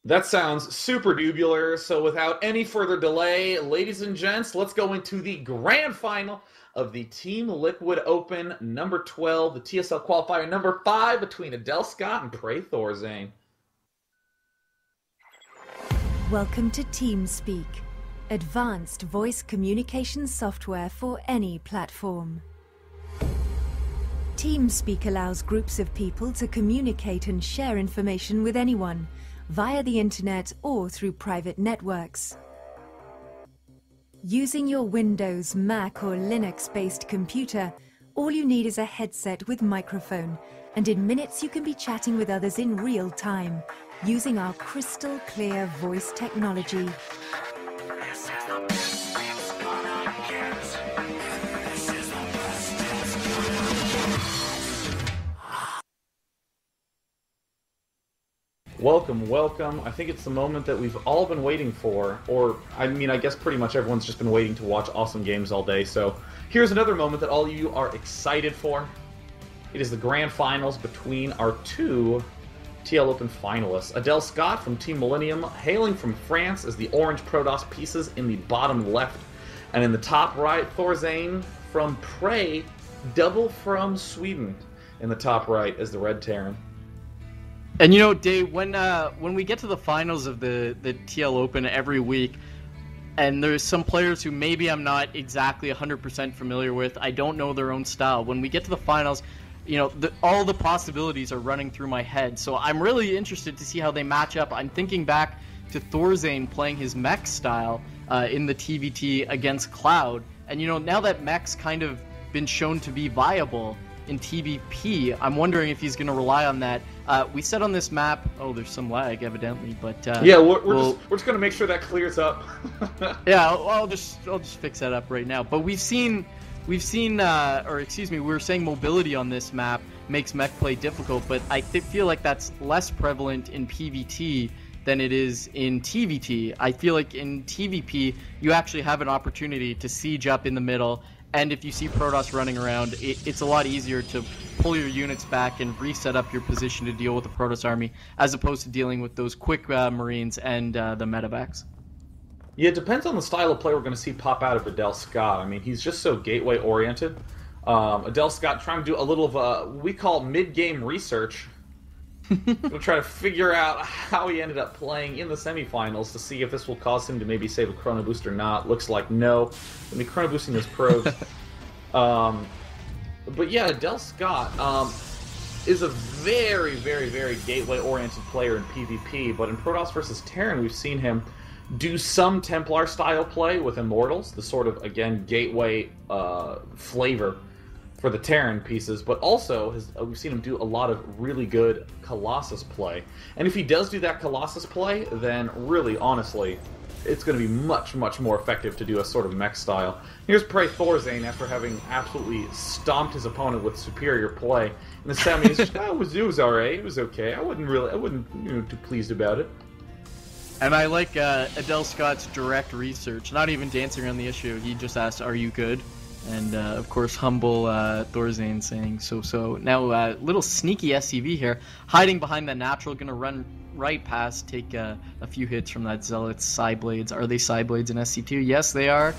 That sounds super dubular. So without any further delay, ladies and gents, let's go into the grand final of the Team Liquid Open number 12, the TSL qualifier number 5 between Adelscott and Prae.ThorZaIN. Welcome to TeamSpeak, advanced voice communication software for any platform. TeamSpeak allows groups of people to communicate and share information with anyone, via the internet or through private networks. Using your Windows, Mac or Linux-based computer, all you need is a headset with microphone, and in minutes you can be chatting with others in real time, using our crystal clear voice technology. Welcome, welcome. I think it's the moment that we've all been waiting for, or, I guess pretty much everyone's just been waiting to watch awesome games all day, so here's another moment that all of you are excited for. It is the grand finals between our two TL Open finalists. Adelscott from Team Millennium, hailing from France as the orange Protoss pieces in the bottom left, and in the top right, ThorZaIN from Prae, double from Sweden, in the top right as the red Terran. And you know, Dave, when we get to the finals of the TL Open every week, and there's some players who maybe I'm not exactly 100% familiar with, I don't know their own style. When we get to the finals, you know, all the possibilities are running through my head. So I'm really interested to see how they match up. I'm thinking back to ThorZaIN playing his mech style in the TVT against Cloud. And you know, now that mech's kind of been shown to be viable in TVP, I'm wondering if he's going to rely on that. We said on this map, oh, there's some lag evidently, but yeah, we're just going to make sure that clears up. Yeah, I'll just fix that up right now. But we were saying mobility on this map makes mech play difficult, but I feel like that's less prevalent in PvT than it is in TVT. I feel like in TVP, you actually have an opportunity to siege up in the middle. And if you see Protoss running around, it's a lot easier to pull your units back and reset up your position to deal with the Protoss army, as opposed to dealing with those quick Marines and the medevacs. Yeah, it depends on the style of play we're going to see pop out of Adelscott. I mean, he's just so gateway-oriented. Adelscott trying to do a little of we call mid-game research. We'll try to figure out how he ended up playing in the semifinals to see if this will cause him to maybe save a chrono boost or not. Looks like no. He'll be chrono boosting those probes. But yeah, Adelscott is a very, very, very gateway-oriented player in PvP, but in Protoss versus Terran, we've seen him do some Templar-style play with Immortals, the sort of, again, gateway flavor for the Terran pieces, but also we've seen him do a lot of really good Colossus play. And if he does do that Colossus play, then really, honestly, it's going to be much, much more effective to do a sort of mech style. Here's Prae.ThorZaIN after having absolutely stomped his opponent with superior play. In the semis, it was alright, it was okay. I wasn't too pleased about it. And I like Adelscott's direct research, not even dancing around the issue. He just asked, "Are you good?" And of course, humble ThorZaIN saying so. Now, little sneaky SCV here, hiding behind that natural, gonna run right past, take a few hits from that Zealot's side blades. Are they side blades in SC2? Yes, they are.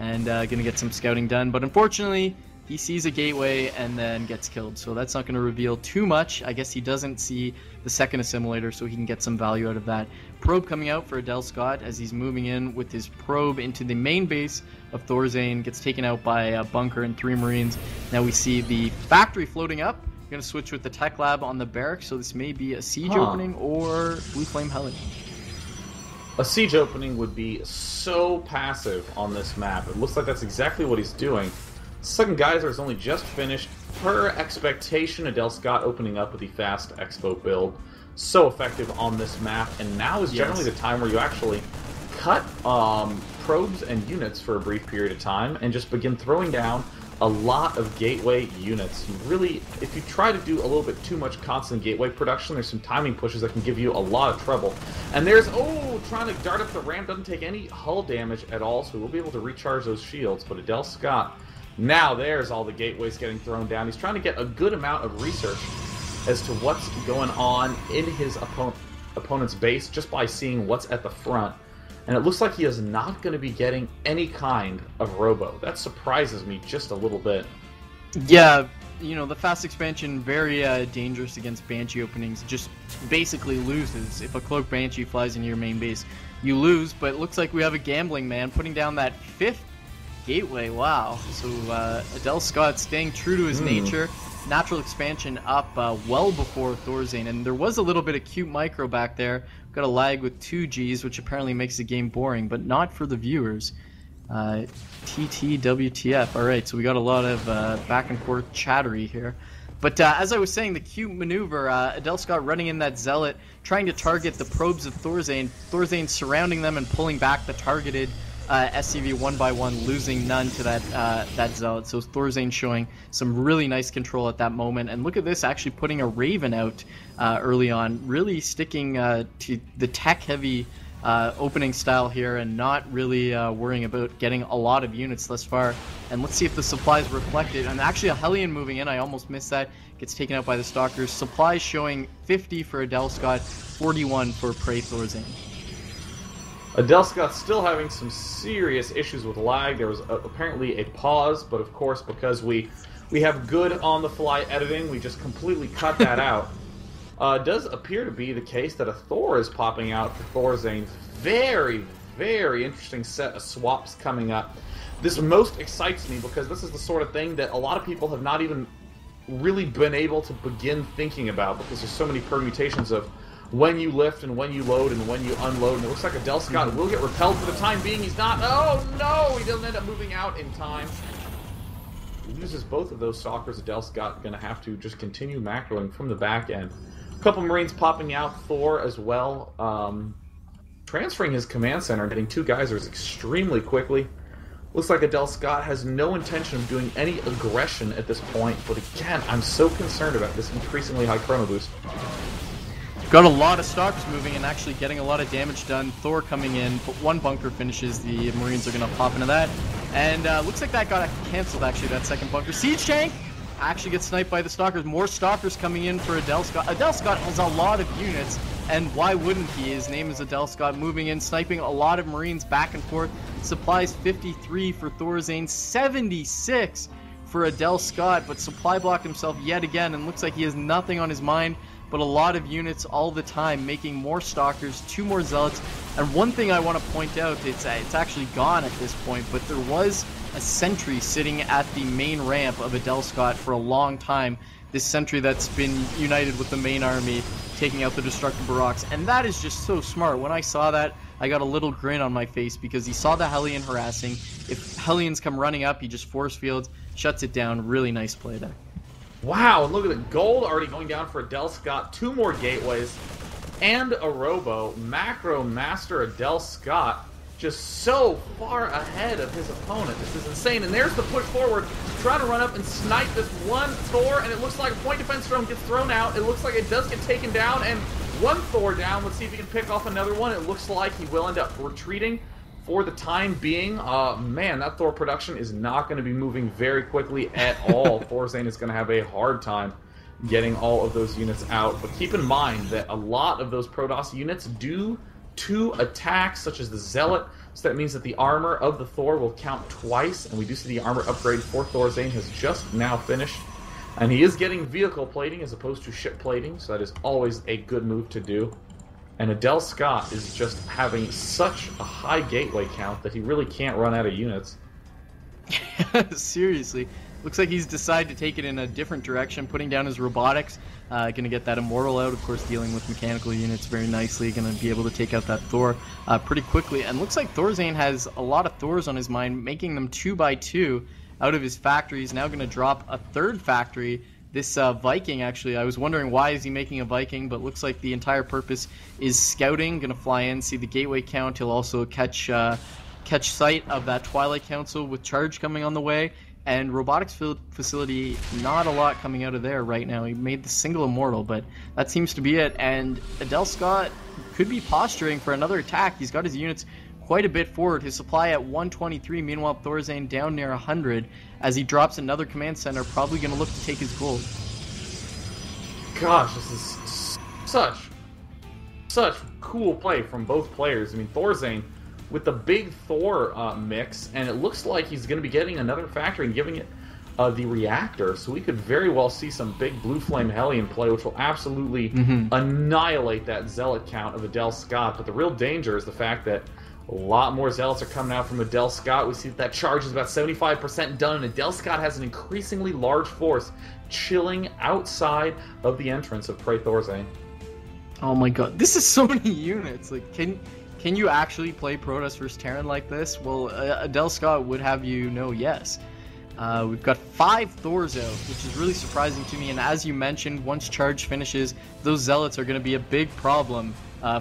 And gonna get some scouting done. But unfortunately, he sees a gateway and then gets killed. So that's not gonna reveal too much. I guess he doesn't see the second assimilator, so he can get some value out of that. Probe coming out for Adelscott as he's moving in with his probe into the main base of ThorZaIN. Gets taken out by a bunker and 3 Marines. Now we see the factory floating up. Going to switch with the tech lab on the barracks, so this may be a siege opening or Blue Flame Heli. A siege opening would be so passive on this map. It looks like that's exactly what he's doing. Second Geyser has only just finished. Per expectation, Adelscott opening up with the fast expo build. So effective on this map, and now is generally the time where you actually cut probes and units for a brief period of time and just begin throwing down a lot of gateway units. You really, if you try to do a little bit too much constant gateway production, there's some timing pushes that can give you a lot of trouble. And there's, trying to dart up the ramp, doesn't take any hull damage at all, so we'll be able to recharge those shields. But Adelscott, now there's all the gateways getting thrown down. He's trying to get a good amount of research as to what's going on in his opponent's base just by seeing what's at the front. And it looks like he is not going to be getting any kind of robo. That surprises me just a little bit. Yeah, you know, the fast expansion, very dangerous against Banshee openings. Just basically loses. If a Cloak Banshee flies into your main base, you lose. But it looks like we have a Gambling Man putting down that 5th gateway. Wow. So Adelscott staying true to his nature. Natural expansion up well before ThorZaIN. And there was a little bit of cute micro back there. Got a lag with 2 Gs, which apparently makes the game boring, but not for the viewers. TTWTF. Alright, so we got a lot of back and forth chattery here. But as I was saying, the cute maneuver, Adelscott running in that Zealot, trying to target the probes of ThorZaIN. ThorZaIN surrounding them and pulling back the targeted SCV one by one, losing none to that Zealot. So ThorZaIN showing some really nice control at that moment. And look at this, actually putting a Raven out early on, really sticking to the tech-heavy opening style here and not really worrying about getting a lot of units thus far. And let's see if the supplies reflect it. And actually a Hellion moving in, I almost missed that. Gets taken out by the Stalkers. Supplies showing 50 for Adelscott, 41 for Prae.ThorZaIN. Adelscott still having some serious issues with lag. There was apparently a pause, but of course because we have good on-the-fly editing, we just completely cut that out. It does appear to be the case that a Thor is popping out for ThorZaIN. Very, very interesting set of swaps coming up. This most excites me because this is the sort of thing that a lot of people have not even really been able to begin thinking about because there's so many permutations of when you lift and when you load and when you unload. And it looks like Adelscott will get repelled for the time being. He's not. Oh, no! He doesn't end up moving out in time. He loses both of those Stalkers. Adelscott going to have to just continue macroing from the back end. A couple Marines popping out. Thor as well. Transferring his command center and getting 2 geysers extremely quickly. Looks like Adelscott has no intention of doing any aggression at this point. But again, I'm so concerned about this increasingly high chrono boost. Got a lot of Stalkers moving and actually getting a lot of damage done. Thor coming in, but 1 bunker finishes. The Marines are going to pop into that. And looks like that got cancelled, actually, that 2nd bunker. Siege Tank actually gets sniped by the Stalkers. More Stalkers coming in for Adelscott. Adelscott has a lot of units, and why wouldn't he? His name is Adelscott, moving in, sniping a lot of Marines back and forth. Supplies 53 for ThorZaIN, 76 for Adelscott, but supply blocked himself yet again, and looks like he has nothing on his mind but a lot of units all the time, making more Stalkers, 2 more Zealots. And one thing I want to point out, it's actually gone at this point, but there was a sentry sitting at the main ramp of Adelscott for a long time. This sentry that's been united with the main army, taking out the destructive barracks. And that is just so smart. When I saw that, I got a little grin on my face because he saw the Hellion harassing. If Hellions come running up, he just force fields, shuts it down. Really nice play there. Wow, and look at the gold already going down for Adelscott. 2 more gateways and a robo. Macro Master Adelscott just so far ahead of his opponent. This is insane. And there's the push forward. Trying to run up and snipe this one Thor, and it looks like a point defense drone gets thrown out. It looks like it does get taken down, and 1 Thor down. Let's see if he can pick off another one. It looks like he will end up retreating for the time being. Man, that Thor production is not going to be moving very quickly at all. ThorZaIN is going to have a hard time getting all of those units out. But keep in mind that a lot of those Protoss units do 2 attacks, such as the Zealot. So that means that the armor of the Thor will count twice. And we do see the armor upgrade for ThorZaIN has just now finished. And he is getting vehicle plating as opposed to ship plating. So that is always a good move to do. And Adelscott is just having such a high gateway count that he really can't run out of units. Seriously. Looks like he's decided to take it in a different direction, putting down his robotics. Going to get that Immortal out, of course, dealing with mechanical units very nicely. Going to be able to take out that Thor pretty quickly. And looks like ThorZaIN has a lot of Thors on his mind, making them 2 by 2 out of his factory. He's now going to drop a 3rd factory. This Viking, actually, I was wondering why is he making a Viking, but looks like the entire purpose is scouting. Going to fly in, see the gateway count. He'll also catch sight of that Twilight Council with charge coming on the way. And robotics facility, not a lot coming out of there right now. He made the single Immortal, but that seems to be it. And Adelscott could be posturing for another attack. He's got his units quite a bit forward. His supply at 123. Meanwhile, ThorZaIN down near 100 as he drops another command center, probably going to look to take his gold. Gosh, this is such Such cool play from both players. I mean, ThorZaIN with the big Thor mix, and it looks like he's going to be getting another factory and giving it the reactor, so we could very well see some big Blue Flame Hellion play, which will absolutely annihilate that Zealot count of Adelscott. But the real danger is the fact that a lot more Zealots are coming out from Adelscott. We see that charge is about 75% done, and Adelscott has an increasingly large force chilling outside of the entrance of Prae.ThorZaIN. Oh my god, this is so many units. Like, can you actually play Protoss vs Terran like this? Well, Adelscott would have you know yes. We've got 5 Thors out, which is really surprising to me, and as you mentioned, once charge finishes, those Zealots are going to be a big problem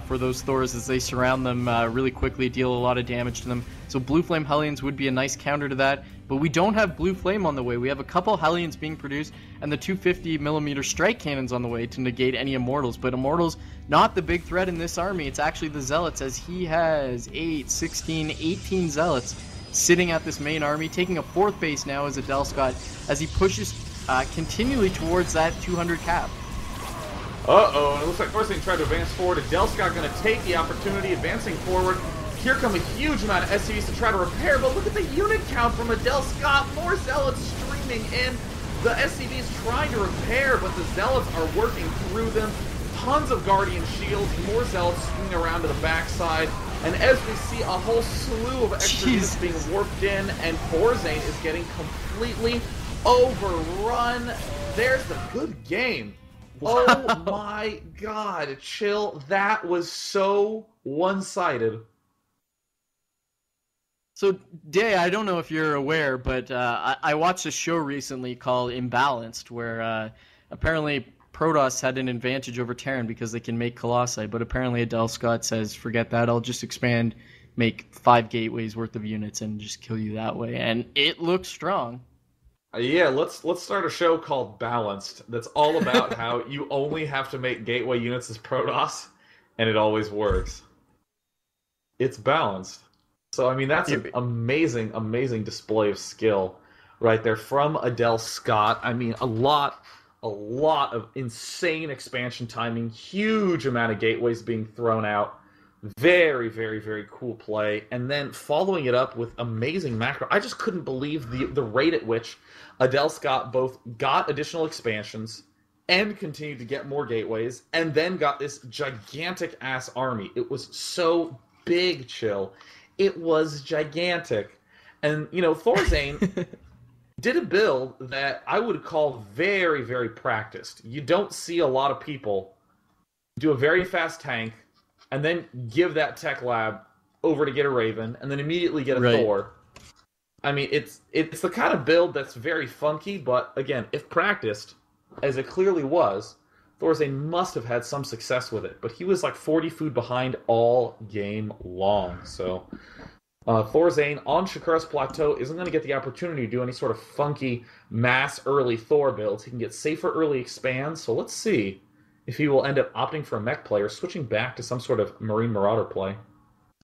for those Thors as they surround them really quickly, deal a lot of damage to them. So Blue Flame Hellions would be a nice counter to that, but we don't have Blue Flame on the way. We have a couple Hellions being produced, and the 250mm strike cannons on the way to negate any Immortals, but Immortals, not the big threat in this army. It's actually the Zealots, as he has 8, 16, 18 Zealots sitting at this main army, taking a 4th base now as Adelscott, as he pushes continually towards that 200 cap. Uh-oh, and it looks like ThorZaIN tried to advance forward. Adelscott going to take the opportunity, advancing forward. Here come a huge amount of SCVs to try to repair, but look at the unit count from Adelscott. More Zealots streaming in. The SCVs trying to repair, but the Zealots are working through them. Tons of Guardian Shields, more Zealots swinging around to the backside. And as we see a whole slew of extra units being warped in, and ThorZaIN is getting completely overrun. There's the good game. Wow. Oh my god, chill. That was so one-sided. So, Day, I don't know if you're aware, but I watched a show recently called Imbalanced, where apparently Protoss had an advantage over Terran because they can make Colossi, but apparently Adelscott says, forget that, I'll just expand, make 5 gateways worth of units, and just kill you that way. And it looks strong. Yeah, let's start a show called Balanced that's all about how you only have to make gateway units as Protoss, and it always works. It's balanced. So, I mean, that's an amazing, amazing display of skill right there from Adelscott. I mean, a lot of insane expansion timing, huge amount of gateways being thrown out. Very, very, very cool play. And then following it up with amazing macro. I just couldn't believe the rate at which Adelscott both got additional expansions and continued to get more gateways, and then got this gigantic-ass army. It was so big, Chill. It was gigantic. And, you know, ThorZaIN did a build that I would call very, very practiced. You don't see a lot of people do a very fast tank, and then give that tech lab over to get a Raven, and then immediately get a Thor. I mean, it's the kind of build that's very funky, but again, if practiced, as it clearly was, ThorZaIN must have had some success with it. But he was like 40 food behind all game long. So ThorZaIN on Shakura's Plateau isn't going to get the opportunity to do any sort of funky mass early Thor builds. He can get safer early expands, so let's see if he will end up opting for a mech play or switching back to some sort of Marine Marauder play.